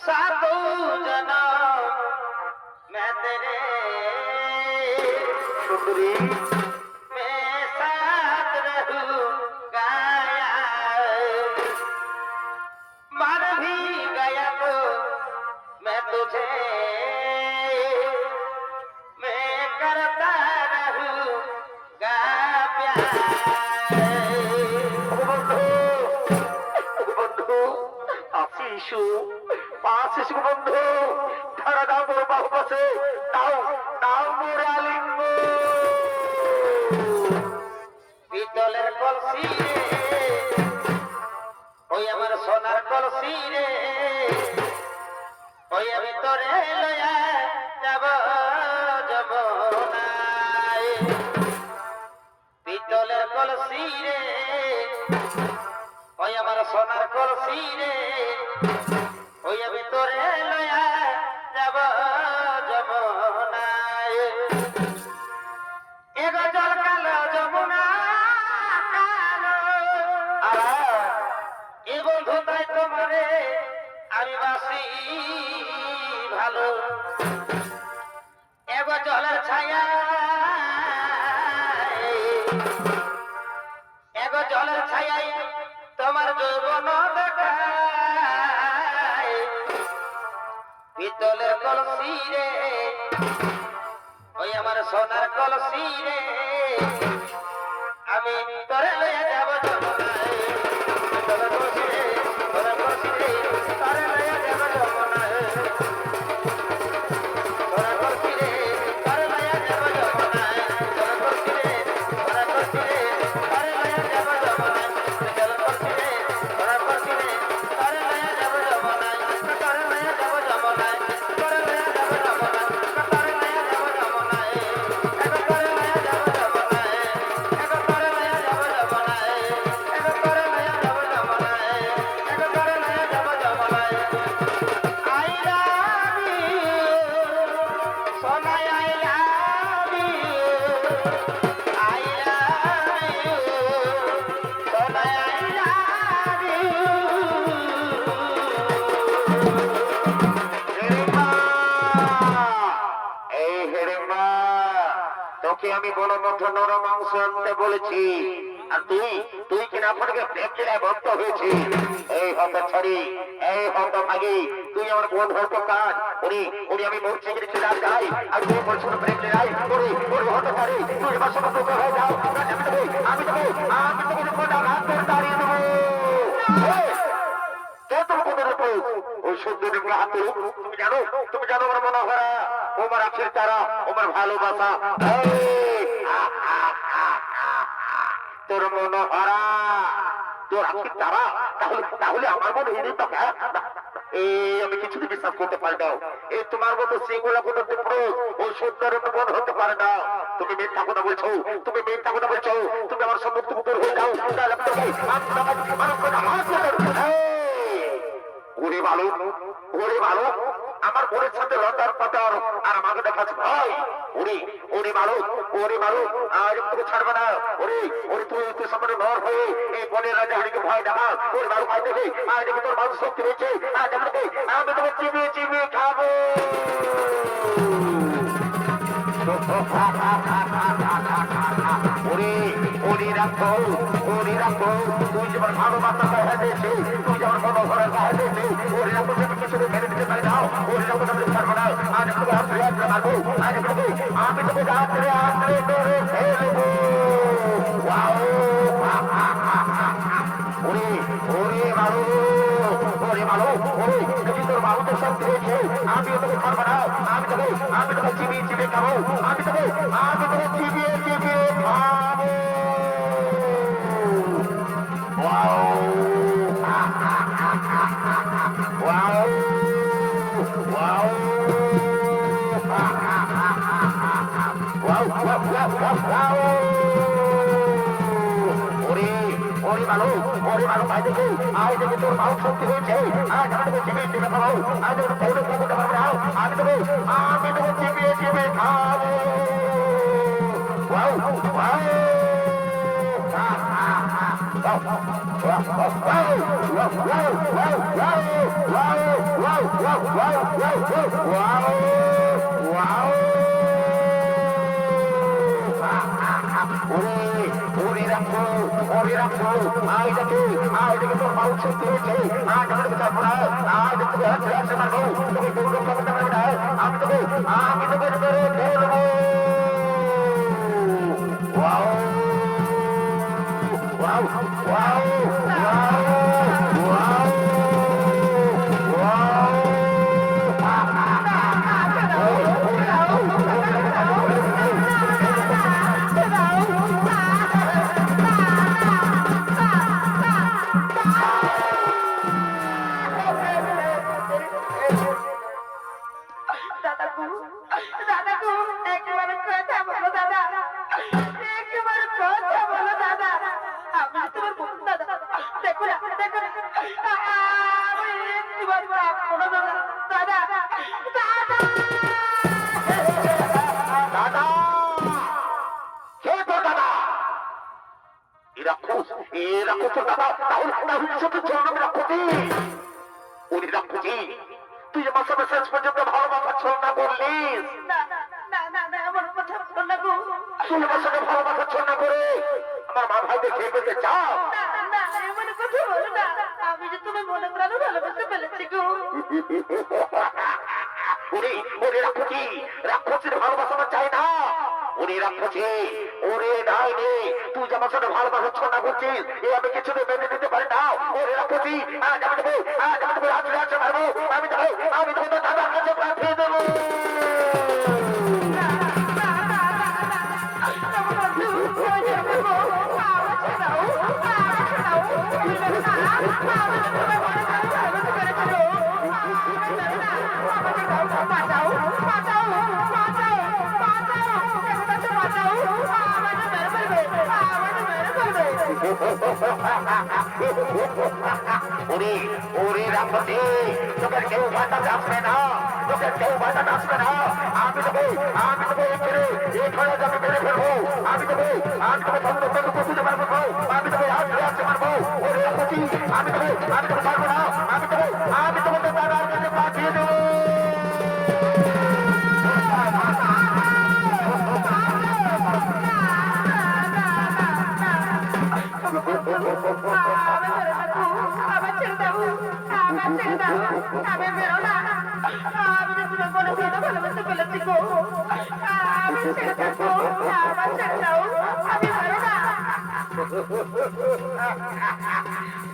साधु जन्म मैं तेरे সুন্দরী में साथ रहूंगा मर भी गया तो मैं तुझे मैं करता रहूंगा प्यार বন্ধু পাশে এসো, পাশে এসো বন্ধু, ধারা দাও মোর বাহু পাশে, দাও মোর আলিঙ্গ। পিতলের কলসি রে ওই আমার সোনার কলসি রে ওই আমি তোরে লয়া যাব যমুনায় পিতলের কলসি রে ওই আমার সোনার কলসি রে ওই আমি তোরে লয়া যাব যমুনায় এগো জল কালো যমুনা কালো এ বন্ধু তাই তোমারে আমি বাসি ভালো এগো জলের ছায়া এগো জলের ছায়াই তোমার যৌবন দেখায় পিতলের কলসি রে ওই আমার সোনার কলসি রে আমি তোরে লইয়া যাব যমুনায় পিতলের কলসি রে সোনার কলসি রে তোরে লইয়া যাব যমুনায় সোনার কলসি রে তোরে লইয়া যাব যমুনায় সোনার কলসি রে সোনার কলসি রে তোরে লইয়া যাব যমুনায় পিতলের কলসি রে সোনার কলসি রে তোরে লইয়া যাব যমুনায় তোরে লইয়া যাব যমুনায় তোরে লইয়া যাব যমুনায় তোরে লইয়া যাব যমুনায় এগো তোরে লইয়া যাব যমুনায় এগো তোরে লইয়া যাব যমুনায় এগো তোরে লইয়া যাব যমুনায় এগো তোরে লইয়া যাব যমুনায় I love you সোনা I love you I love you সোনা I love you হেরেম্বা, এই হেরেম্বা, তোকে আমি বড় মতো নরম মাংস আনতে বলেছি, আর তুই কিনা আপনাকে প্রেম জেলায় বদ্ধ হয়েছি। এই হত ছড়ি, এই হত ভাগি, তুই আমার বোন হত কাজ উনি আমি মরছি কিন্তু খিলাফ যাই, আর তুই বলছিল প্রেম জেলায় ওর হত পারি, তুই আমার সঙ্গে দুঃখ হয়ে যাও, আমি তোকে রাত করে দাঁড়িয়ে দেবো। ওই সুন্দরী হাতে তুমি জানো আমার মনোহরা, ওমার আখের তারা, ওমার ভালোবাসা। তোর মনোহরা, তোর আখের তারা, তাহলে আমার মনে এই তো আমি কিছুতে বিশ্বাস করতে পারি না। এই তোমার মতো সিঙ্গুলা কোন ওই সুন্দর মন হতে পারে না। তুমি মিথ্যা কথা বলছো, তুমি আমার সম্মুখ থেকে দূর হয়ে যাও, তাহলে আমি তোকে ওরে ভালো আমার বোনের সাথে লতার পাতার, আর আমাকে দেখাচ্ছে ভাই ওরে ভালো আর তোকে ছাড়বে না। তুই সামনে নর হয়ে এই বনের রাজা হারিকে ভয় দেখা, ওর ভালো ভাই দেখে আর দেখে তোর মানুষ শক্তি রয়েছে, আর দেখে আমি তোকে চিবিয়ে খাবো। ওরে রাখতে রাখো ওরে রাখো তুই যেমন ভালোবাসা দেখা দিয়েছে তুই যেমন কোনো ঘরের গায়ে দিয়েছে ওরে রাখো তুমি কিছু মেরে দিতে পারি নাও ওরে রাখো তুমি পারবো না আজ তোকে হাত ধরে মারবো আজ তোকে আমি তোকে রাত্রে আত্রে করে ফেলবো ওরে ওরে মারো ওরে মারো ওরে যদি তোর বাহুতে শক্তি হয়েছে আমিও তোকে ছাড়বো না আমি তোকে চিবিয়ে চিবিয়ে খাবো আমি তোকে চিবিয়ে চিবিয়ে খাবো ওরে ভালো ভাই দেখে আজ দেখে তোর বাহু শক্তি হয়েছে আজ আমি তোকে চিবিয়ে চিবিয়ে খাবো আজ তোকে পৌঁছে করতে পারবো না আমি তোকে চিবিয়ে চিবিয়ে খাবো ওরে রাখো আজ দেখে তোর বাহু শক্তি হয়েছে আজ আমি তোকে চাপবো না আজ তোকে হাতে মারবো তোকে গৌরব করতে পারবো না আমি তোকে মেরে ফেলবো দাদা একেবারে কথা বলো দাদা একেবারে কথা বলো দাদা আমি তোমার বোন দাদা দেখো না আমি একবার বলো দাদা দাদা দাদা কে তো দাদা এরা খুশ তো দাদা তাহলে শুধু চলবে রাখছি উনি রাখছি তুই আমার সাথে শেষ পর্যন্ত ভালোবাসা ছলনা করলিস আমার কথা বলো না গো তুই আমার সাথে ভালোবাসা ছলনা করে আমার মা ভাইদের খেয়ে পেতে চাও এমন কথা বলো না আমি যে তোমার মনে প্রাণ ভালোবাসতে ফেলেছি গো ওরে রাক্ষসীর ভালোবাসা আমার চাই না ওরে রাক্ষসী ওরে ডাইনি তুই যে আমার সাথে ভালোবাসা ছলনা করছিস এ আমি কিছুতে মেনে নিতে পারি না ওরে রাক্ষসী আজ আমি তোকে হাতে মারবো আমি তোকে দাদার কাছে পাঠিয়ে দেবো ওরে রাক্ষসী তোকে কেউ বাঁচাতে আসবে না আমি তোকে এখানে যাবে মেরে ফেলবো আমি তোকে বুঝতে পারবো আমি তোকে হাতে মারবো ওরে রাক্ষসী আমি তোকে পারবো না আমি তোকে দাদার কাছে পাঠিয়ে দেবো আমি বেরো না আমি যে তোমার মনে প্রাণ ভালোবাসতে ফেলেছি গো আমি ছেড়ে থাকবো আমার ছেড়ে দাও আমি বেরো না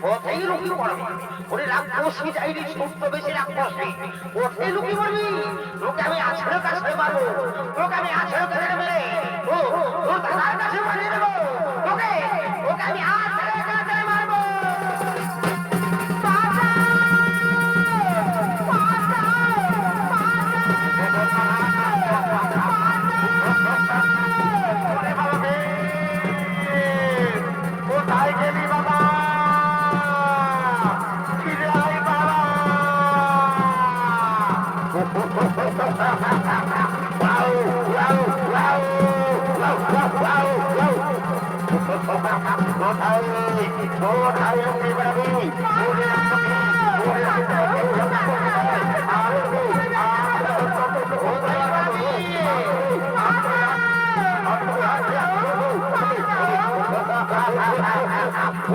কোথায় লুকিয়ে পড়বি ওরে রাক্ষসী চাইনি ছোট্ট বেশি রাক্ষসী কোথায় লুকিয়ে পড়বি তোকে আমি আছড়ে কাছে মারবো মেরে তোর দাদার কাছে মারিয়ে দেবো ওকে আমি আছড়ে কাছে মারবো কোথায় গেলি বাবা ফিরে আয় বাবা কোথায় লুকিয়ে বেড়াবি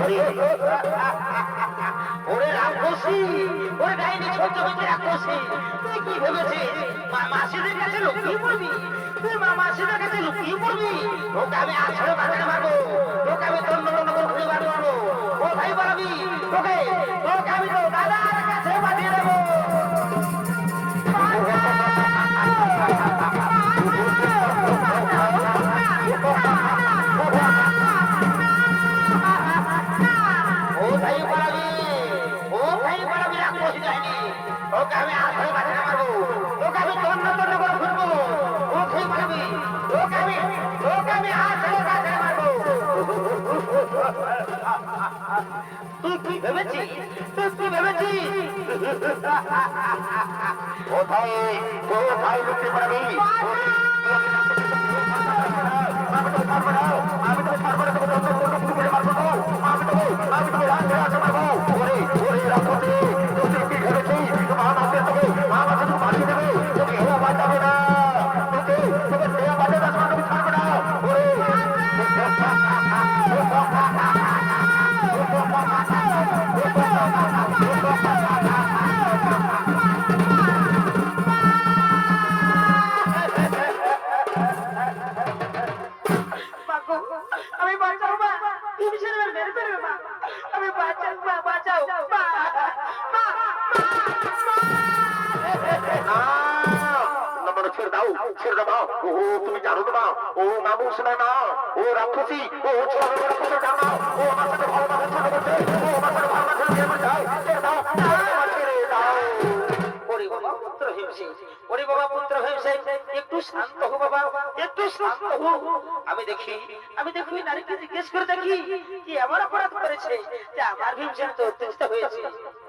ওরে ওরে রাক্ষসী, ওরে ডাইনি ছোট বেঁচে রাক্ষসী, তুই কি ভেবেছিস মাসিদের কাছে লুকিয়ে পড়বি? তুই মাসিদের কাছে লুকিয়ে পড়বি? তোকে আমি আসলে বাঁচাতে পারবো, তোকে আমি তন্ন তন্ন করে খুঁজে বার করবো। ও ভাই বলাবি তোকে, তোকে আমি তো দাদার কাছে পাঠিয়ে দেবো। ও ভাই বলাবি, ও ভাই বলাবি রাক্ষসী ডাইনি, তোকে আমি আসলে বাঁচাতে পারবো, তোকে আমি তন্ন তন্ন করে খুঁজবো। ও ভাই বলাবি তোকে আমি আসলে বাঁচাতে পারবো। তুই কি ভেবেছিস? তুই কি ভেবেছিস? কোথায় কোথায় লুকিয়ে পারবি? আমি বাঁচাও মা, তুমি ছেড়ে মেরে ফেলবে মা, আমি বাঁচাও মা, বাঁচাও মা, মা, ছেড়ে দাও, ছেড়ে দাও। ও তুমি জানো না মা, ও মানুষ না না, ও রাক্ষসী, ও ছোট রাক্ষসের ডাক নাও। ও আমার সাথে ভালোবাসা ছোট করছে, ও আমার সাথে ভালোবাসা বিয়ে করে যায়। ছেড়ে দাও, ছেড়ে দাও। ওরে বাবা পুত্র হিমসে, ওরে বাবা পুত্র হিমসে, একটু শান্ত হো বাবা, একটু শান্ত হো। আমি দেখি নারীকে জিজ্ঞেস করে দেখি কি এমন অপরাধ করেছে যে আমার ভীমসেন তো অত্যস্ত হয়েছে।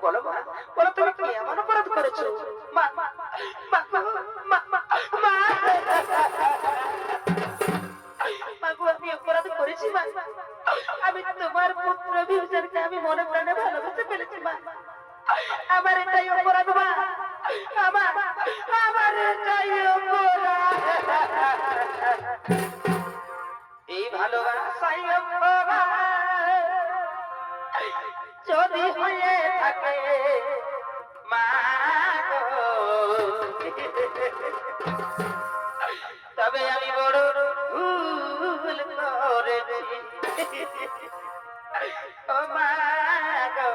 বলো মা, বলো তুমি কি এমন অপরাধ করেছো? মা মা মা মা মা মা, আমি অপরাধ করেছি মা, আমি তোমার পুত্র ভীমসেনকে আমি মনে প্রাণে ভালোবেসে ফেলেছি মা, আমার এটাই অপরাধ মা, আমার এটাই অপরাধ। এই ভালোবাসাই অপরাধ যদি হয়ে থাকে মা গো, তবে আমি বড় ভুল করেছি ও মা গো,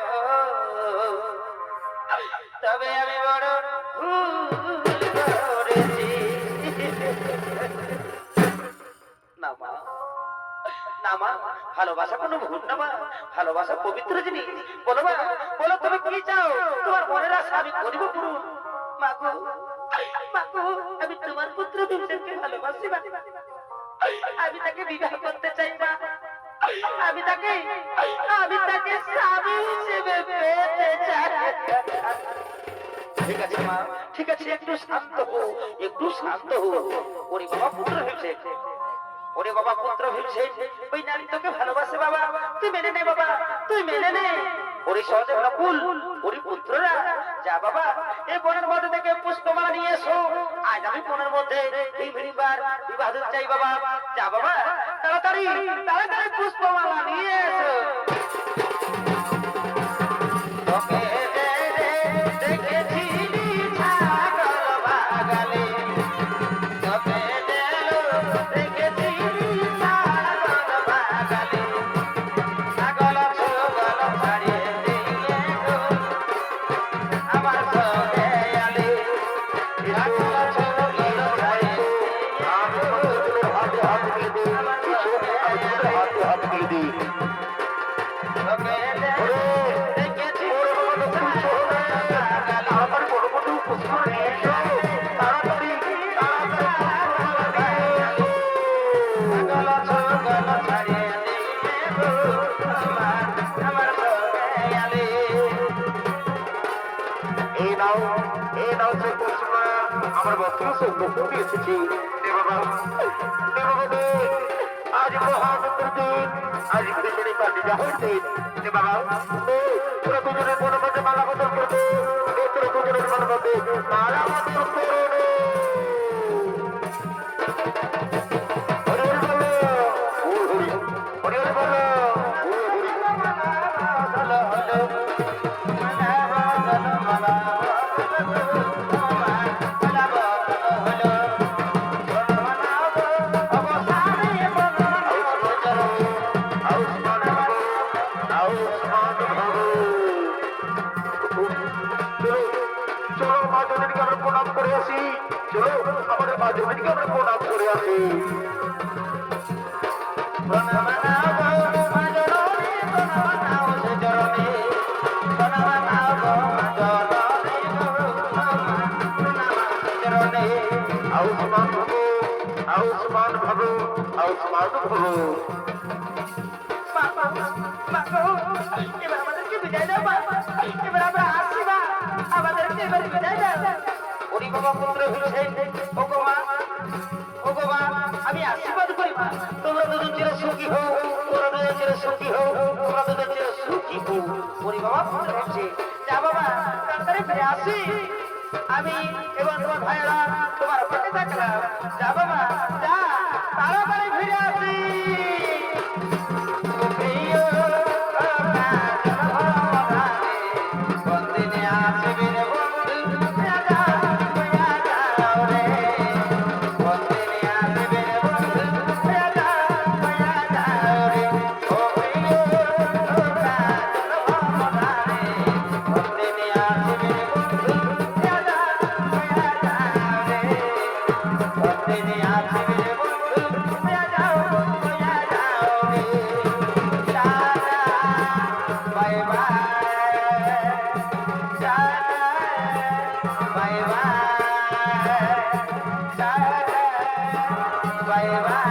তবে আমি বড় ভুল করেছি। না মা, না মা, ভালোবাসা কোনো ভুল না মা, ভালোবাসা পবিত্র জিনিস। বলো মা, বলো তুমি কি চাও? তোমার মনের আশা আমি করিব পূরণ। মা গো, মা গো, আমি তোমার পুত্র ভীমসেনকে ভালোবাসি মা, আমি তাকে বিবাহ করতে চাই মা, আমি তাকে স্বামী হিসেবে পেতে চাই। ঠিক আছে মা, ঠিক আছে, একটু শান্ত হো, একটু শান্ত হো। ওরে বাবা পুত্র ভীমসেন, ওরে বাবা পুত্র ভীমসেন, ওই নারী তোকে ভালোবাসে বাবা, তুই মেনে নে বাবা, তুই মেনে নে। ওরে সহদেব নকুল, ওরে পুত্ররা, যা বাবা এই বনের মধ্যে থেকে পুষ্পমালা নিয়ে এসো। আজ আমি বনের মধ্যে এই ভীমবার বিবাহ চাই বাবা, যা বাবা তাড়াতাড়ি তাড়াতাড়ি পুষ্পমালা নিয়ে এসো। আমার বস্ত্র সৌন্দর্য এসেছি আজ মহানন্দের দিন, আজ কৃষ্ণের কাছে যাওয়ার দিন। বাবা তোরা দুজনের মনের মধ্যে মালা বদল করবে, তোরা দুজনের মনের মধ্যে মালা বদল করবে। হরি হরি বলো, হরি হরি বলো, হরি হরি। আয়ুষ্মান ভব। চলো চলো মা জননীকে আমরা প্রণাম করে আসি, চলো আমাদের মা জননীকে আমরা প্রণাম করে আসি। প্রণাম নাও গো মা জননী, প্রণাম নাও সে চরণে, প্রণাম নাও গো মা জননী, প্রণাম সে চরণে। আয়ুষ্মান ভব, আয়ুষ্মান ভব, আয়ুষ্মান ভব। মা গো, মা গো, এবার আমাদেরকে বিদায় দাও মা, এবার আমরা আসছি মা, আমাদেরকে এবার বিদায় দাও। ওরে বাবা পুত্র হচ্ছে, ওগো মা, ওগো মা, আমি আশীর্বাদ করি মা, তোমরা দুজন চির সুখী হও, তোমরা দুজন চির সুখী হও, তোমরা দুজন চির সুখী হও। ওরে বাবা পুত্র হচ্ছে, যা বাবা তাড়াতাড়ি ফিরে আসি, আমি এবং তোমার ভাইয়েরা তোমার পাশে থাকলাম। যা বাবা যা, তাড়াতাড়ি ফিরে আসি। প্রিয় বন্দিনী আসবে রে বন্ধু, রাজা হইয়া যাও রে। বন্দিনী আসবে রে বন্ধু, রাজা হইয়া যাও রে। ও প্রিয় বন্দিনী আসবে রে বন্ধু, রাজা হইয়া যাও রে। বন্দিনী আসবে রে বন্ধু, রাজা হইয়া যাও রে। Tata, bye bye, tata, bye bye, tata, bye bye,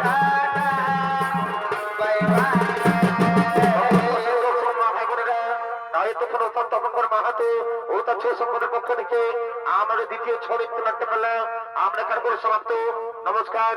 tata, bye bye. দায়িত্বপূর্ণ তখন মাহাতো ও তার ছেলে সম্পদের পক্ষ থেকে আমাদের দ্বিতীয় ছড়িত নাট্যমেলা আমরা কারবার সমাপ্ত। নমস্কার।